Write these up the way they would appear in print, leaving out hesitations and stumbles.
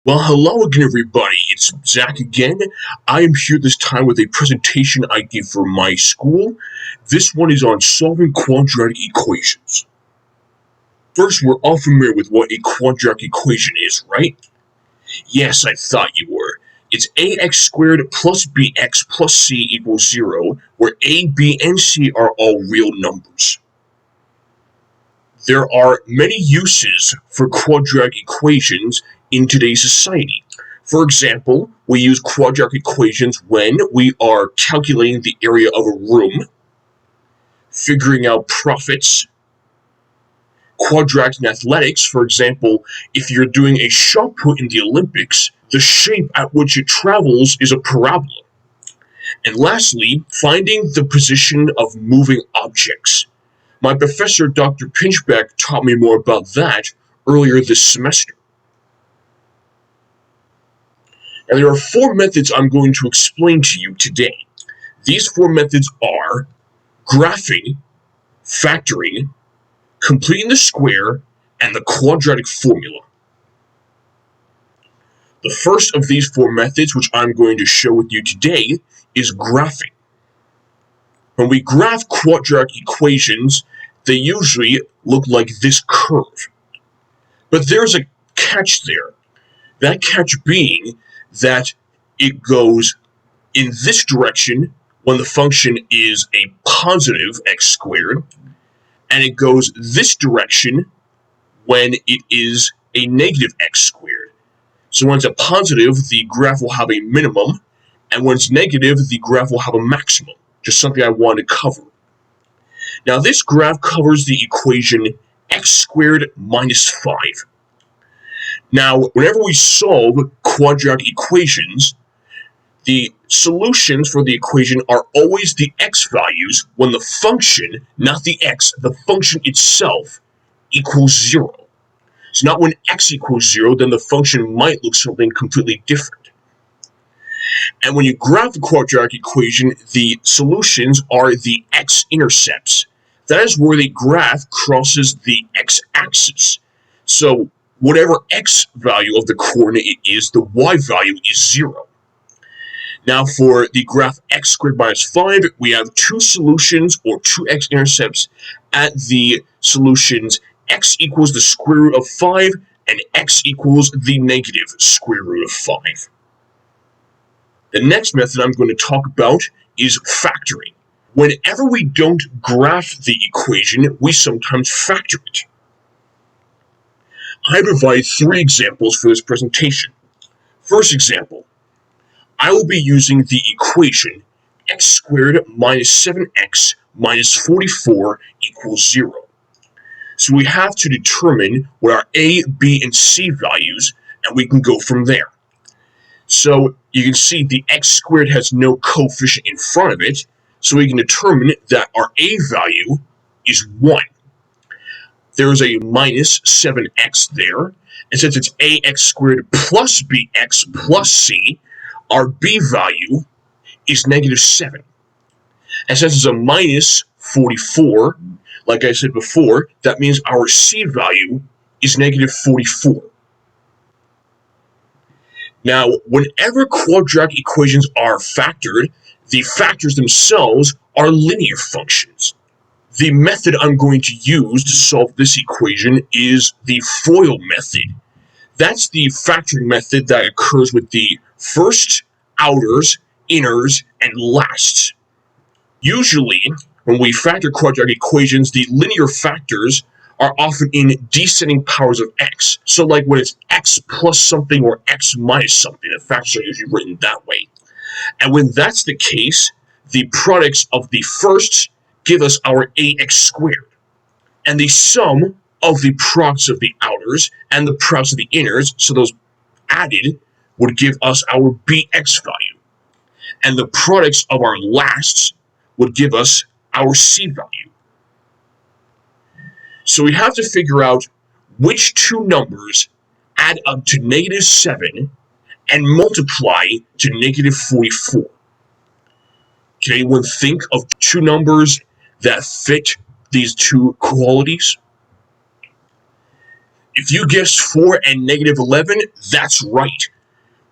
Well, hello again, everybody. It's Zach again. I am here this time with a presentation I gave for my school. This one is on solving quadratic equations. First, we're all familiar with what a quadratic equation is, right? Yes, I thought you were. It's ax squared plus bx plus c equals 0, where a, b, and c are all real numbers. There are many uses for quadratic equations in today's society. For example, we use quadratic equations when we are calculating the area of a room, figuring out profits. Quadratic in athletics, for example, if you're doing a shot put in the Olympics, the shape at which it travels is a parabola. And lastly, finding the position of moving objects. My professor, Dr. Pinchbeck, taught me more about that earlier this semester. And there are 4 methods I'm going to explain to you today. These 4 methods are graphing, factoring, completing the square, and the quadratic formula. The first of these 4 methods, which I'm going to show with you today, is graphing. When we graph quadratic equations, they usually look like this curve. But there's a catch there. That catch being that it goes in this direction when the function is a positive x squared, and it goes this direction when it is a negative x squared. So when it's a positive, the graph will have a minimum, and when it's negative, the graph will have a maximum. Just something I want to cover. Now this graph covers the equation x squared minus 5. Now, whenever we solve quadratic equations, the solutions for the equation are always the x values when the function, not the x, the function itself equals 0. So not when x equals 0, then the function might look something completely different. And when you graph the quadratic equation, the solutions are the x-intercepts. That is where the graph crosses the x-axis. So whatever x value of the coordinate is, the y value is 0. Now for the graph x squared minus 5, we have 2 solutions, or 2 x-intercepts, at the solutions x equals the square root of 5 and x equals the negative square root of 5. The next method I'm going to talk about is factoring. Whenever we don't graph the equation, we sometimes factor it. I provide 3 examples for this presentation. First example, I will be using the equation x squared minus 7x minus 44 equals 0. So we have to determine what our a, b, and c values, and we can go from there. So you can see the x squared has no coefficient in front of it, so we can determine that our a value is 1. There is a minus 7x there, and since it's ax squared plus bx plus c, our b value is negative 7. And since it's a minus 44, like I said before, that means our c value is negative 44. Now, whenever quadratic equations are factored, the factors themselves are linear functions. The method I'm going to use to solve this equation is the FOIL method. That's the factoring method that occurs with the first, outers, inners, and lasts. Usually, when we factor quadratic equations, the linear factors are often in descending powers of x. So like when it's x plus something or x minus something, the factors are usually written that way. And when that's the case, the products of the firsts give us our ax squared. And the sum of the products of the outers and the products of the inners, so those added, would give us our bx value. And the products of our lasts would give us our c value. So we have to figure out which 2 numbers add up to negative 7 and multiply to negative 44. Can anyone think of 2 numbers that fit these 2 qualities? If you guessed 4 and negative 11, that's right.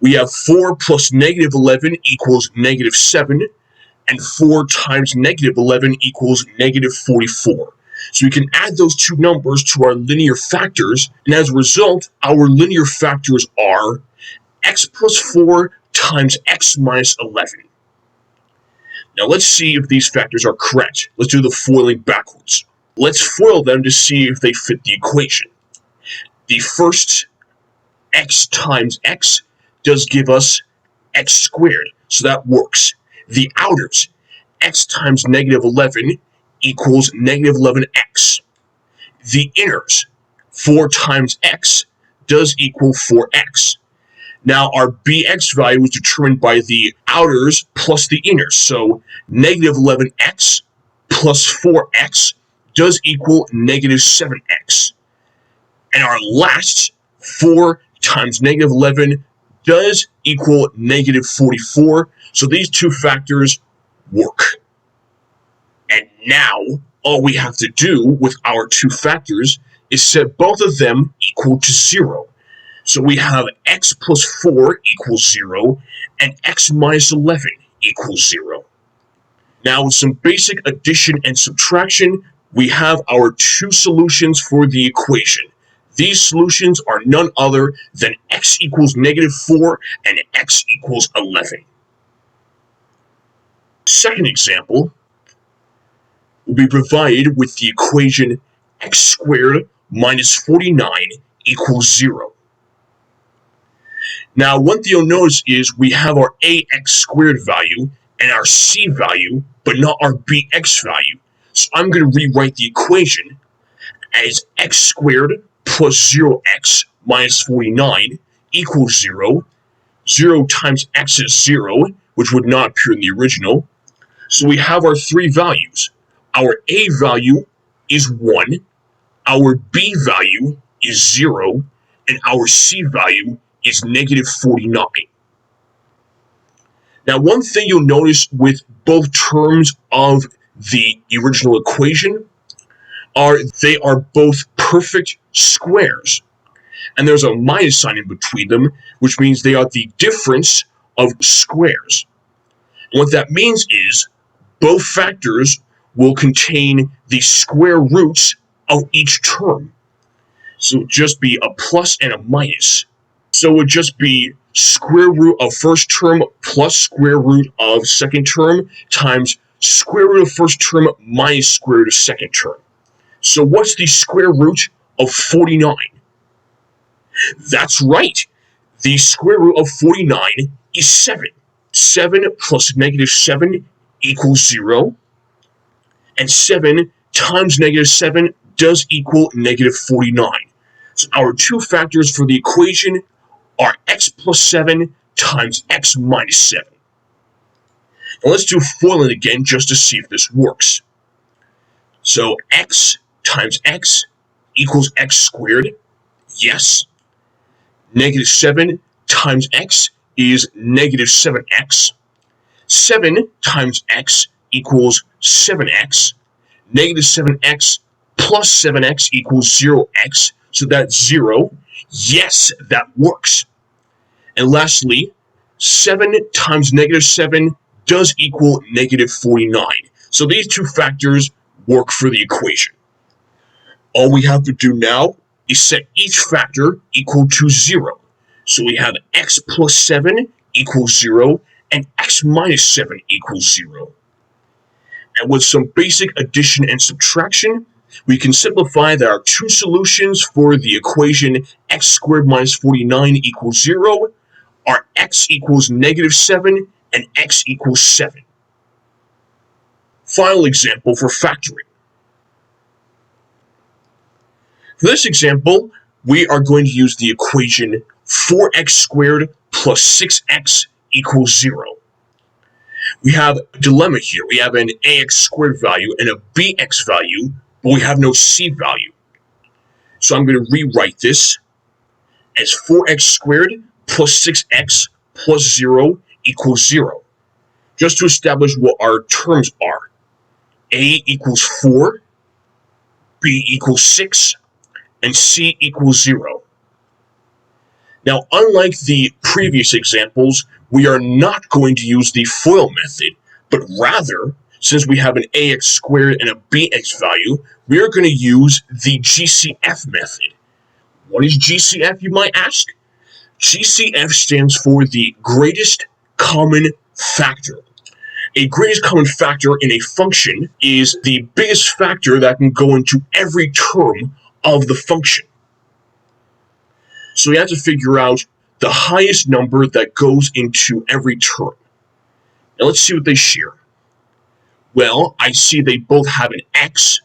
We have 4 plus negative 11 equals negative 7, and 4 times negative 11 equals negative 44. So we can add those two numbers to our linear factors, and as a result, our linear factors are x plus 4 times x minus 11. Now let's see if these factors are correct. Let's do the foiling backwards. Let's FOIL them to see if they fit the equation. The first x times x does give us x squared, so that works. The outers, x times negative 11 equals negative 11x. The inners, 4 times x, does equal 4x. Now our bx value is determined by the outers plus the inners, so negative 11x plus 4x does equal negative 7x. And our last 4 times negative 11 does equal negative 44, so these two factors work. And now, all we have to do with our two factors is set both of them equal to 0. So we have x plus 4 equals 0, and x minus 11 equals 0. Now, with some basic addition and subtraction, we have our two solutions for the equation. These solutions are none other than x equals negative 4 and x equals 11. Second example will be provided with the equation x squared minus 49 equals 0. Now, one thing you'll notice is we have our ax squared value and our c value, but not our bx value. So I'm going to rewrite the equation as x squared plus 0x minus 49 equals 0. 0 times x is 0, which would not appear in the original. So we have our three values. Our a value is 1, our b value is 0, and our c value is negative 49. Now, one thing you'll notice with both terms of the original equation are they are both perfect squares. And there's a minus sign in between them, which means they are the difference of squares. And what that means is both factors will contain the square roots of each term. So it would just be a plus and a minus. So it would just be square root of first term plus square root of second term times square root of first term minus square root of second term. So what's the square root of 49? That's right. The square root of 49 is 7. 7 plus negative 7 equals 0. And 7 times negative 7 does equal negative 49. So our two factors for the equation are x plus 7 times x minus 7. Now let's do FOILing again just to see if this works. So x times x equals x squared. Yes. Negative 7 times x is negative 7x. 7 times x equals 7x. Negative 7x plus 7x equals 0x. So that's 0. Yes, that works. And lastly, 7 times negative 7 does equal negative 49. So these two factors work for the equation. All we have to do now is set each factor equal to 0. So we have x plus 7 equals 0 and x minus 7 equals 0. And with some basic addition and subtraction, we can simplify that our two solutions for the equation x squared minus 49 equals 0 are x equals negative 7 and x equals 7. Final example for factoring. For this example, we are going to use the equation 4x squared plus 6x equals 0. We have a dilemma here. We have an ax squared value and a bx value, but we have no c value. So I'm going to rewrite this as 4x squared plus 6x plus 0 equals 0. Just to establish what our terms are. A equals 4, b equals 6, and c equals 0. Now, unlike the previous examples, we are not going to use the FOIL method, but rather, since we have an ax squared and a bx value, we are going to use the GCF method. What is GCF, you might ask? GCF stands for the greatest common factor. A greatest common factor in a function is the biggest factor that can go into every term of the function. So we have to figure out the highest number that goes into every term. Now let's see what they share. Well, I see they both have an x.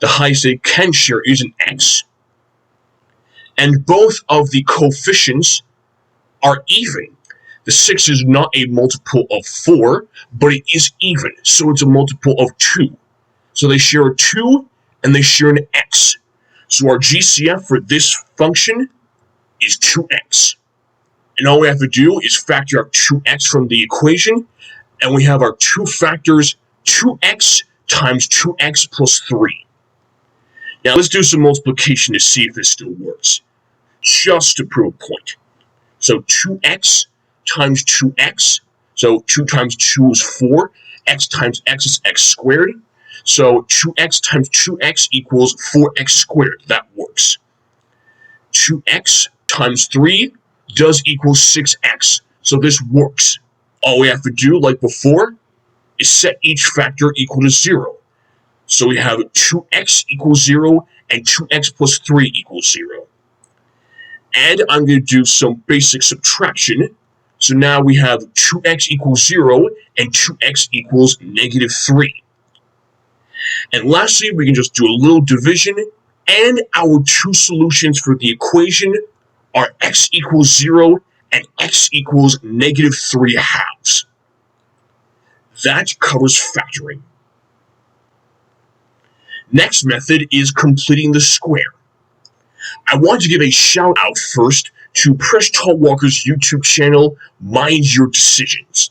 The highest they can share is an x. And both of the coefficients are even. The 6 is not a multiple of 4, but it is even, so it's a multiple of 2. So they share a 2, and they share an x. So our GCF for this function is 2x. And all we have to do is factor out 2x from the equation, and we have our two factors, 2x times 2x plus 3. Now let's do some multiplication to see if this still works, just to prove a point. So 2x times 2x, so 2 times 2 is 4, x times x is x squared, so 2x times 2x equals 4x squared. That works. 2x times 3 does equal 6x, so this works. All we have to do, like before, is set each factor equal to 0. So we have 2x equals 0 and 2x plus 3 equals 0. And I'm going to do some basic subtraction. So now we have 2x equals 0 and 2x equals negative 3. And lastly, we can just do a little division, and our two solutions for the equation are x equals 0 and x equals negative 3 halves. That covers factoring. Next method is completing the square. I want to give a shout out first to Presh Talwalker's YouTube channel, Mind Your Decisions.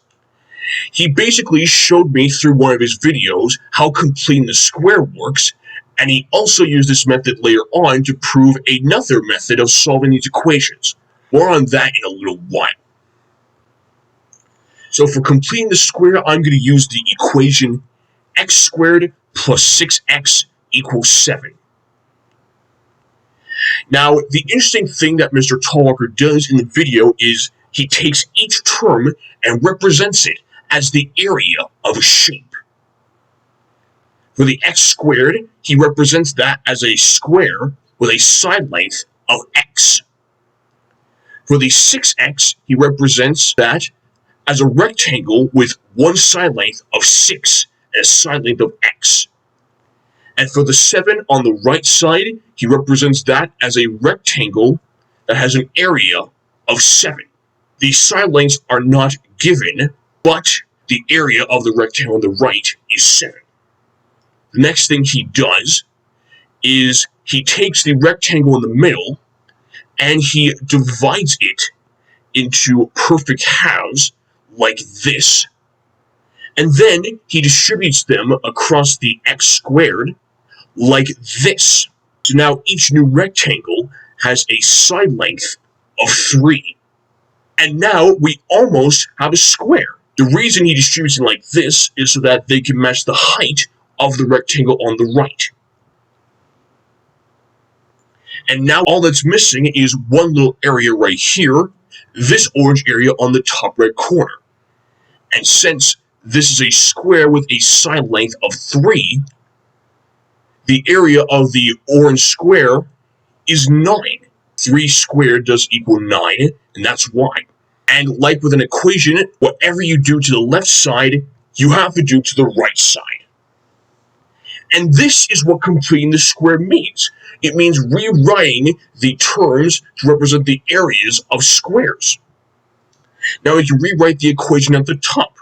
He basically showed me through one of his videos how completing the square works, and he also used this method later on to prove another method of solving these equations. More on that in a little while. So for completing the square, I'm going to use the equation x squared plus 6x equals 7. Now, the interesting thing that Mr. Talwalker does in the video is he takes each term and represents it as the area of a shape. For the x squared, he represents that as a square with a side length of x. For the 6x, he represents that as a rectangle with one side length of 6 and a side length of x. And for the 7 on the right side, he represents that as a rectangle that has an area of 7. The side lengths are not given, but the area of the rectangle on the right is 7. The next thing he does is he takes the rectangle in the middle and he divides it into perfect halves like this. And then he distributes them across the x squared like this. So now each new rectangle has a side length of 3. And now we almost have a square. The reason he distributes it like this is so that they can match the height of the rectangle on the right. And now all that's missing is one little area right here, this orange area on the top right corner. And since this is a square with a side length of 3, the area of the orange square is 9. 3 squared does equal 9, and that's why. And like with an equation, whatever you do to the left side, you have to do to the right side. And this is what completing the square means. It means rewriting the terms to represent the areas of squares. Now we can rewrite the equation at the top.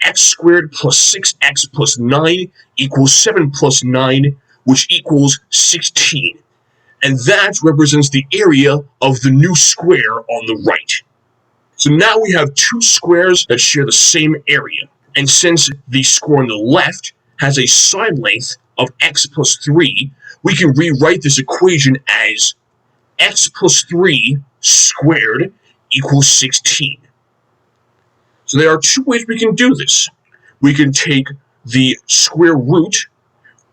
X squared plus 6x plus 9 equals 7 plus 9, which equals 16. And that represents the area of the new square on the right. So now we have two squares that share the same area. And since the square on the left has a side length of x plus 3, we can rewrite this equation as x plus 3 squared equals 16. So there are two ways we can do this. We can take the square root,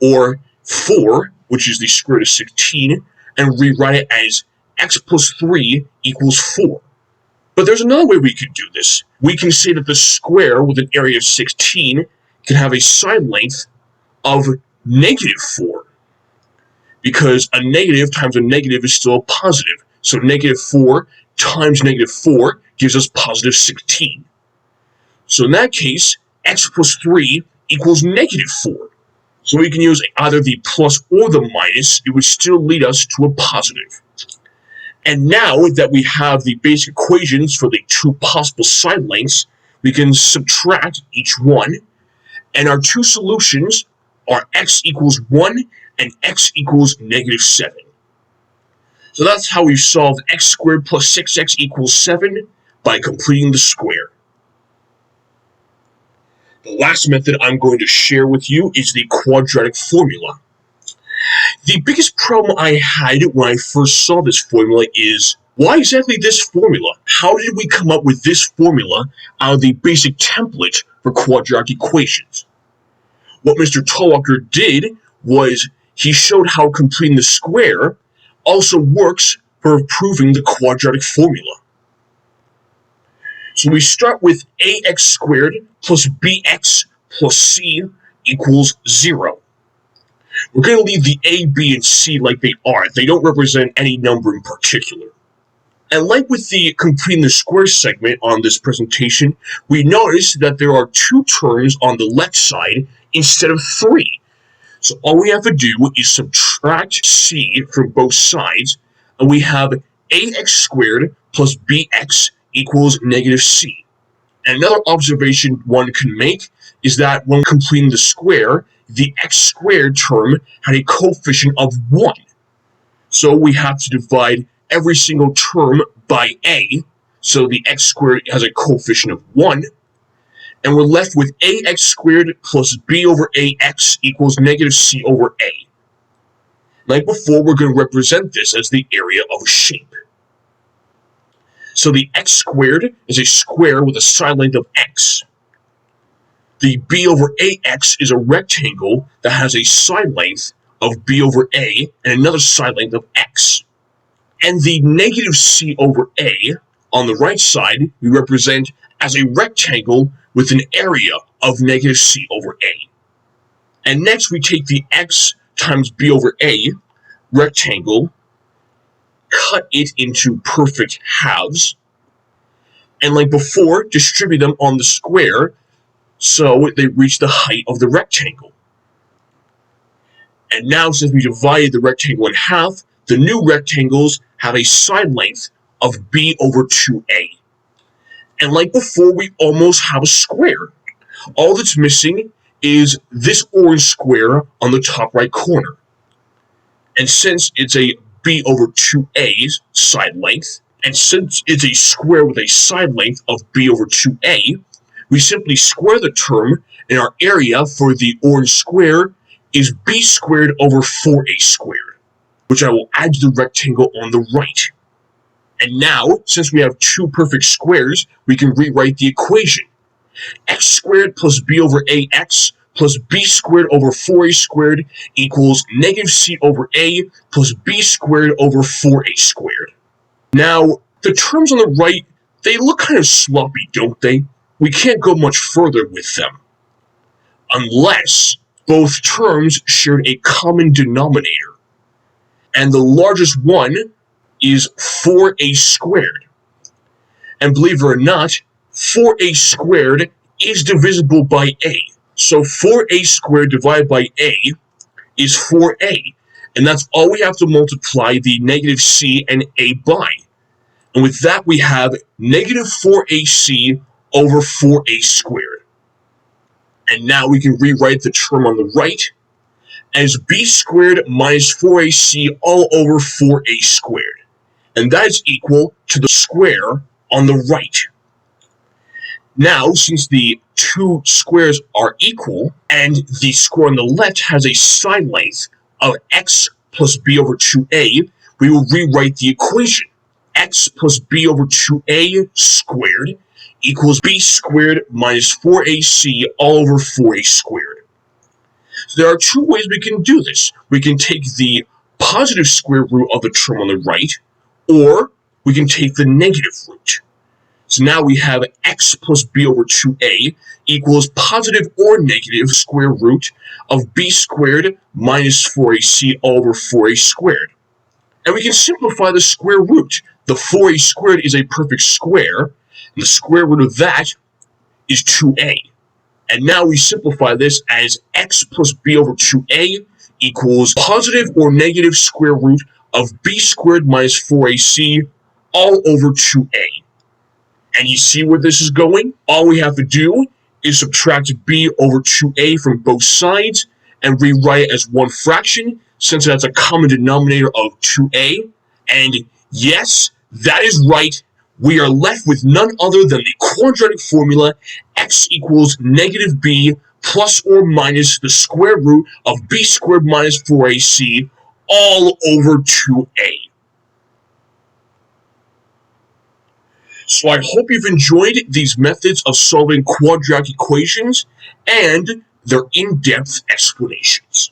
or 4, which is the square root of 16, and rewrite it as x plus 3 equals 4. But there's another way we can do this. We can say that the square with an area of 16 can have a side length of negative 4. Because a negative times a negative is still a positive. So negative 4 times negative 4 gives us positive 16. So in that case, x plus 3 equals negative 4. So we can use either the plus or the minus. It would still lead us to a positive. And now that we have the basic equations for the two possible side lengths, we can subtract each one. And our two solutions are x equals 1 and x equals negative 7. So that's how we solve x squared plus 6x equals 7 by completing the square. The last method I'm going to share with you is the quadratic formula. The biggest problem I had when I first saw this formula is, why exactly this formula? How did we come up with this formula out of the basic template for quadratic equations? What Mr. Talwalker did was he showed how completing the square also works for proving the quadratic formula. So we start with ax squared plus bx plus c equals 0. We're going to leave the a, b, and c like they are. They don't represent any number in particular. And like with the completing the square segment on this presentation, we notice that there are two terms on the left side instead of 3. So all we have to do is subtract c from both sides, and we have ax squared plus bx equals negative c. And another observation one can make is that when completing the square, the x squared term had a coefficient of 1. So we have to divide every single term by a, so the x squared has a coefficient of 1. And we're left with ax squared plus b over ax equals negative c over a. Like before, we're going to represent this as the area of a shape. So the x squared is a square with a side length of x. The b over ax is a rectangle that has a side length of b over a and another side length of x. And the negative c over a on the right side we represent as a rectangle with an area of negative c over a. And next we take the x times b over a rectangle, cut it into perfect halves, and like before, distribute them on the square so they reach the height of the rectangle. And now, since we divided the rectangle in half, the new rectangles have a side length of b over 2a. And like before, we almost have a square. All that's missing is this orange square on the top right corner. And since it's a b over 2a side length, and since it's a square with a side length of b over 2a, we simply square the term, and our area for the orange square is b squared over 4a squared, which I will add to the rectangle on the right. And now, since we have two perfect squares, we can rewrite the equation. X squared plus b over ax plus b squared over 4a squared equals negative c over a plus b squared over 4a squared. Now, the terms on the right, they look kind of sloppy, don't they? We can't go much further with them, unless both terms shared a common denominator. And the largest one is 4a squared. And believe it or not, 4a squared is divisible by a. So 4a squared divided by a is 4a. And that's all we have to multiply the negative c and a by. And with that, we have negative 4ac over 4a squared. And now we can rewrite the term on the right as b squared minus 4ac all over 4a squared. And that is equal to the square on the right. Now, since the two squares are equal, and the square on the left has a side length of x plus b over 2a, we will rewrite the equation. X plus b over 2a squared equals b squared minus 4ac all over 4a squared. So there are two ways we can do this. We can take the positive square root of the term on the right, or we can take the negative root. So now we have x plus b over 2a equals positive or negative square root of b squared minus 4ac all over 4a squared. And we can simplify the square root. The 4a squared is a perfect square, and the square root of that is 2a. And now we simplify this as x plus b over 2a equals positive or negative square root of b squared minus 4ac all over 2a. And you see where this is going? All we have to do is subtract b over 2a from both sides and rewrite it as one fraction, since that's a common denominator of 2a. And yes, that is right. We are left with none other than the quadratic formula x equals negative b plus or minus the square root of b squared minus 4ac all over 2a. So I hope you've enjoyed these methods of solving quadratic equations and their in-depth explanations.